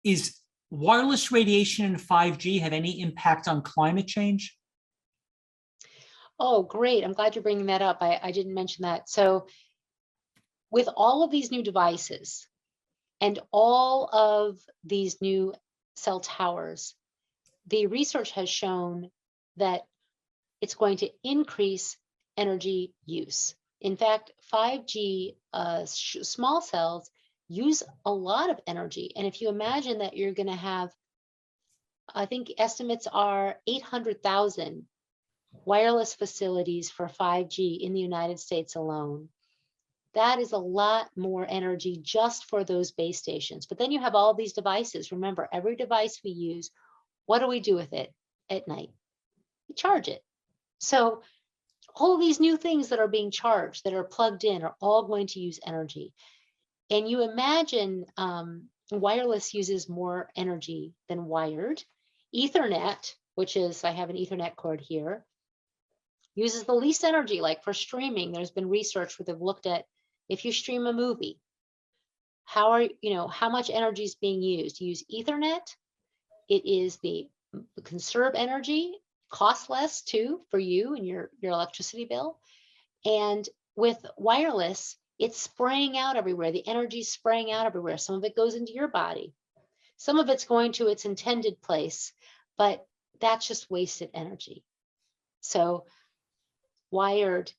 Is wireless radiation and 5G have any impact on climate change? Oh, great. I'm glad you're bringing that up. I didn't mention that. So with all of these new devices and all of these new cell towers, the research has shown that it's going to increase energy use. In fact, 5G small cells use a lot of energy. And if you imagine that you're going to have, I think estimates are 800,000 wireless facilities for 5G in the United States alone. That is a lot more energy just for those base stations. But then you have all these devices. Remember, every device we use, what do we do with it at night? We charge it. So all these new things that are being charged, that are plugged in, are all going to use energy. And you imagine wireless uses more energy than wired. Ethernet, which is, I have an Ethernet cord here, uses the least energy. Like for streaming, there's been research where they've looked at, if you stream a movie, how much energy is being used? You use Ethernet. It is the conserve energy, cost less too for you and your electricity bill. And with wireless, it's spraying out everywhere. The energy's spraying out everywhere. Some of it goes into your body. Some of it's going to its intended place, but that's just wasted energy. So wired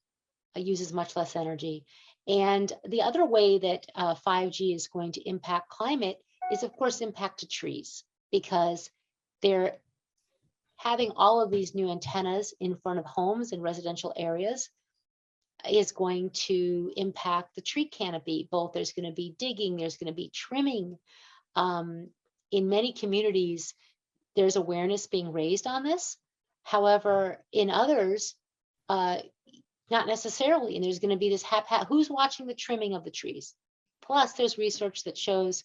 uses much less energy. And the other way that 5G is going to impact climate is, of course, impact to trees, because they're having all of these new antennas in front of homes and residential areas is going to impact the tree canopy. Both there's going to be digging, there's going to be trimming. In many communities, there's awareness being raised on this. However, in others, not necessarily. And there's going to be this who's watching the trimming of the trees? Plus, there's research that shows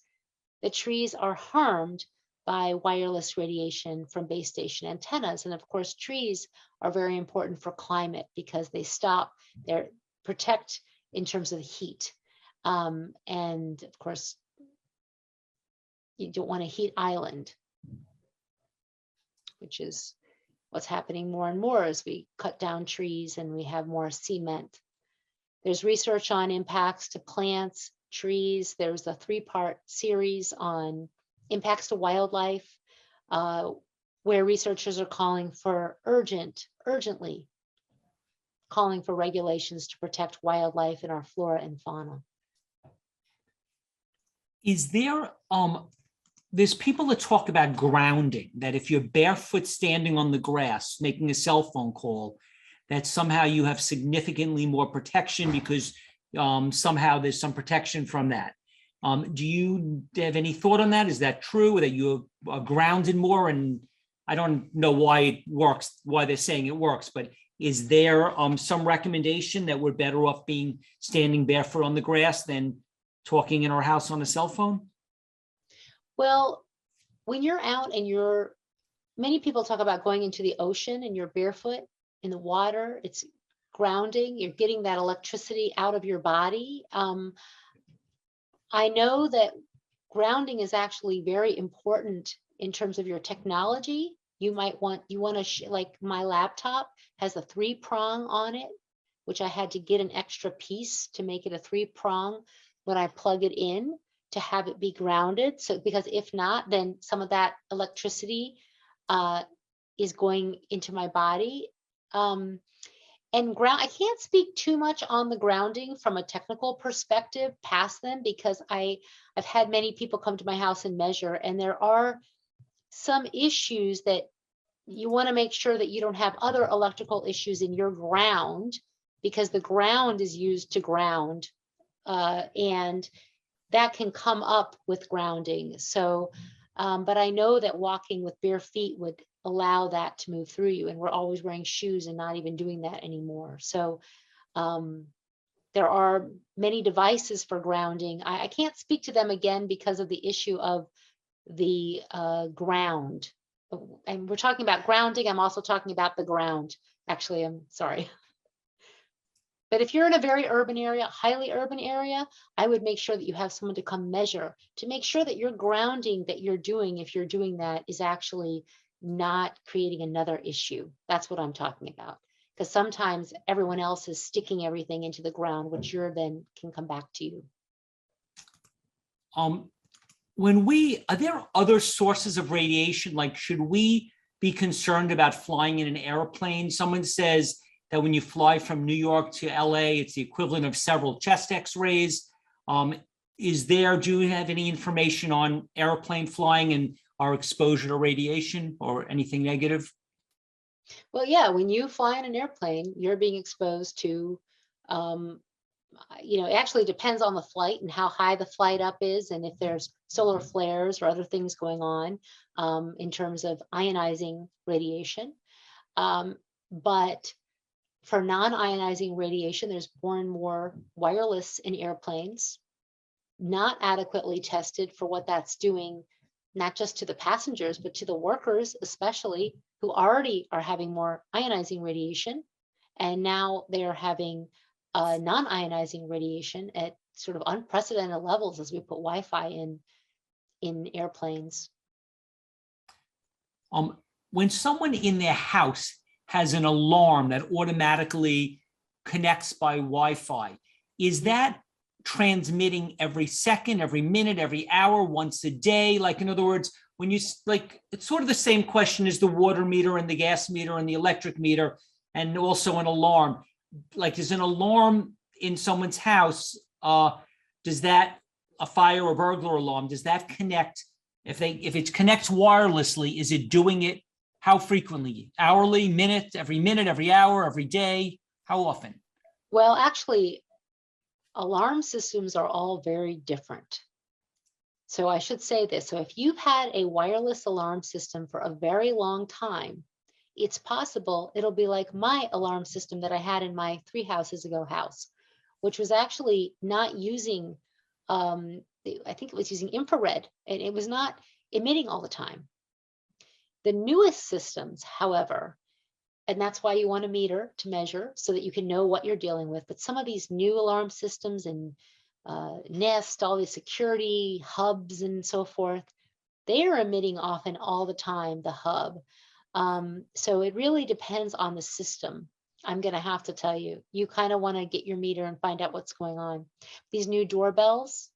that trees are harmed by wireless radiation from base station antennas. And of course, trees are very important for climate because they protect in terms of the heat. And of course, you don't want a heat island, which is what's happening more and more as we cut down trees and we have more cement. There's research on impacts to plants, trees. There's a 3-part series on impacts to wildlife, where researchers are calling for urgently calling for regulations to protect wildlife and our flora and fauna. Is there, there's people that talk about grounding, that if you're barefoot standing on the grass, making a cell phone call, that somehow you have significantly more protection because somehow there's some protection from that. Do you have any thought on that? Is that true, that you are grounded more? And I don't know why it works, why they're saying it works, but is there some recommendation that we're better off standing barefoot on the grass than talking in our house on a cell phone? Well, when you're out and many people talk about going into the ocean and you're barefoot in the water, it's grounding, you're getting that electricity out of your body. I know that grounding is actually very important in terms of your technology. You want to, like my laptop has a 3-prong on it, which I had to get an extra piece to make it a 3-prong when I plug it in to have it be grounded. So, because if not, then some of that electricity is going into my body. And I can't speak too much on the grounding from a technical perspective past them, because I've had many people come to my house and measure, and there are some issues that you want to make sure that you don't have other electrical issues in your ground, because the ground is used to ground, and that can come up with grounding. So, but I know that walking with bare feet would allow that to move through you, and we're always wearing shoes and not even doing that anymore. So there are many devices for grounding. I can't speak to them again because of the issue of the ground. And we're talking about grounding. I'm also talking about the ground. Actually, I'm sorry. But if you're in a very urban area, highly urban area, I would make sure that you have someone to come measure to make sure that your grounding that you're doing, if you're doing that, is actually not creating another issue. That's what I'm talking about. Because sometimes everyone else is sticking everything into the ground, which you're then can come back to you. Are there other sources of radiation? Like, should we be concerned about flying in an airplane? Someone says that when you fly from New York to LA, it's the equivalent of several chest x-rays. Do you have any information on airplane flying and our exposure to radiation or anything negative? Well, yeah, when you fly in an airplane, you're being exposed to, it actually depends on the flight and how high the flight up is, and if there's solar flares or other things going on in terms of ionizing radiation. But for non-ionizing radiation, there's more and more wireless in airplanes, not adequately tested for what that's doing, not just to the passengers, but to the workers, especially, who already are having more ionizing radiation. And now they're having non-ionizing radiation at sort of unprecedented levels as we put Wi-Fi in airplanes. When someone in their house has an alarm that automatically connects by Wi-Fi, is that transmitting every second, every minute, every hour, once a day? Like, in other words, when you like, it's sort of the same question as the water meter and the gas meter and the electric meter, and also an alarm. Like, is an alarm in someone's house, does that, a fire or burglar alarm, does that connect? If it connects wirelessly, is it doing it how frequently? Hourly, minute, every hour, every day? How often? Well, actually, alarm systems are all very different. So I should say this. So if you've had a wireless alarm system for a very long time, it's possible it'll be like my alarm system that I had in my 3 houses ago house, which was actually not using, I think it was using infrared, and it was not emitting all the time. The newest systems, however, and that's why you want a meter to measure so that you can know what you're dealing with. But some of these new alarm systems and Nest, all the security hubs and so forth, they are emitting often all the time, the hub. So it really depends on the system. I'm going to have to tell you, you kind of want to get your meter and find out what's going on. These new doorbells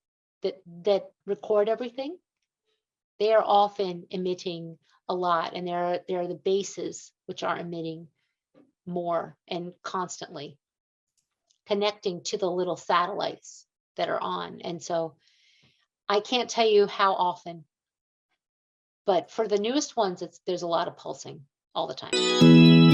that record everything, they are often emitting a lot, and there are the bases which are emitting more and constantly connecting to the little satellites that are on. And so I can't tell you how often, but for the newest ones, there's a lot of pulsing all the time.